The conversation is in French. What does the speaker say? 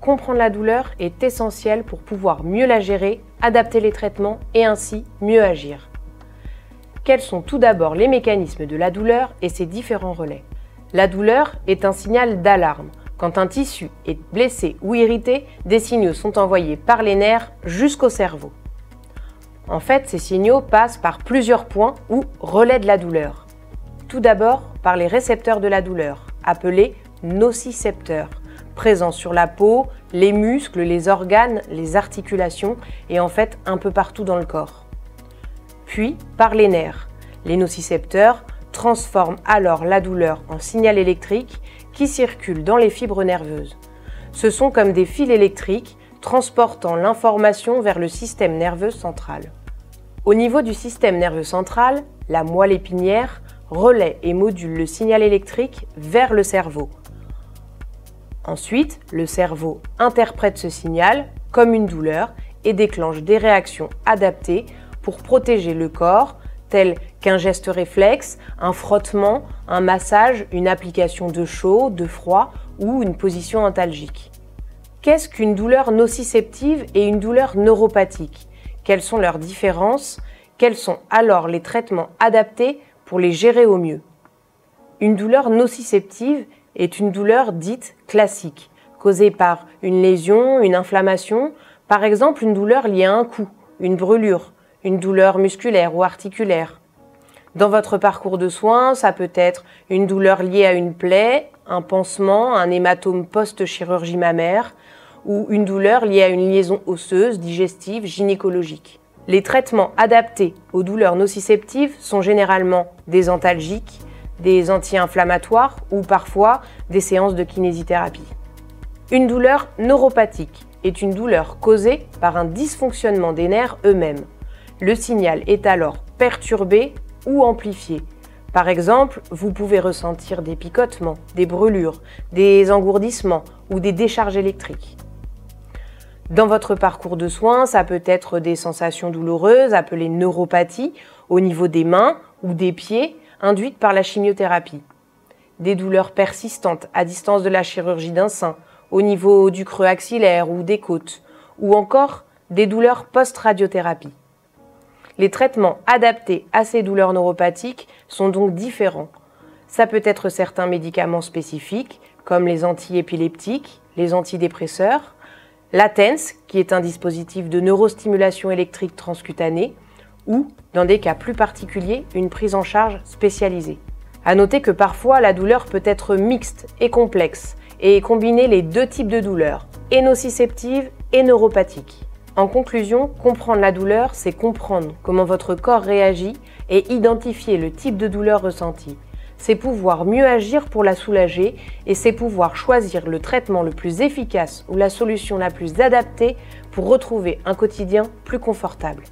comprendre la douleur est essentiel pour pouvoir mieux la gérer, adapter les traitements et ainsi mieux agir. Quels sont tout d'abord les mécanismes de la douleur et ses différents relais? La douleur est un signal d'alarme. Quand un tissu est blessé ou irrité, des signaux sont envoyés par les nerfs jusqu'au cerveau. En fait, ces signaux passent par plusieurs points ou relais de la douleur. Tout d'abord par les récepteurs de la douleur, appelés nocicepteurs, présents sur la peau, les muscles, les organes, les articulations et en fait un peu partout dans le corps. Puis par les nerfs. Les nocicepteurs transforment alors la douleur en signal électrique qui circule dans les fibres nerveuses. Ce sont comme des fils électriques transportant l'information vers le système nerveux central. Au niveau du système nerveux central, la moelle épinière relaie et module le signal électrique vers le cerveau. Ensuite, le cerveau interprète ce signal comme une douleur et déclenche des réactions adaptées pour protéger le corps, telles qu'un geste réflexe, un frottement, un massage, une application de chaud, de froid ou une position antalgique. Qu'est-ce qu'une douleur nociceptive et une douleur neuropathique? Quelles sont leurs différences? Quels sont alors les traitements adaptés pour les gérer au mieux? Une douleur nociceptive est une douleur dite classique, causée par une lésion, une inflammation, par exemple une douleur liée à un coup, une brûlure, une douleur musculaire ou articulaire. Dans votre parcours de soins, ça peut être une douleur liée à une plaie, un pansement, un hématome post-chirurgie mammaire ou une douleur liée à une liaison osseuse, digestive, gynécologique. Les traitements adaptés aux douleurs nociceptives sont généralement des antalgiques, des anti-inflammatoires ou parfois des séances de kinésithérapie. Une douleur neuropathique est une douleur causée par un dysfonctionnement des nerfs eux-mêmes. Le signal est alors perturbé ou amplifié. Par exemple, vous pouvez ressentir des picotements, des brûlures, des engourdissements ou des décharges électriques. Dans votre parcours de soins, ça peut être des sensations douloureuses appelées neuropathie au niveau des mains ou des pieds induites par la chimiothérapie. Des douleurs persistantes à distance de la chirurgie d'un sein, au niveau du creux axillaire ou des côtes, ou encore des douleurs post-radiothérapie. Les traitements adaptés à ces douleurs neuropathiques sont donc différents. Ça peut être certains médicaments spécifiques, comme les antiépileptiques, les antidépresseurs, la TENS, qui est un dispositif de neurostimulation électrique transcutanée, ou, dans des cas plus particuliers, une prise en charge spécialisée. À noter que parfois, la douleur peut être mixte et complexe, et combiner les deux types de douleurs, et nociceptive et neuropathique. En conclusion, comprendre la douleur, c'est comprendre comment votre corps réagit et identifier le type de douleur ressentie. C'est pouvoir mieux agir pour la soulager et c'est pouvoir choisir le traitement le plus efficace ou la solution la plus adaptée pour retrouver un quotidien plus confortable.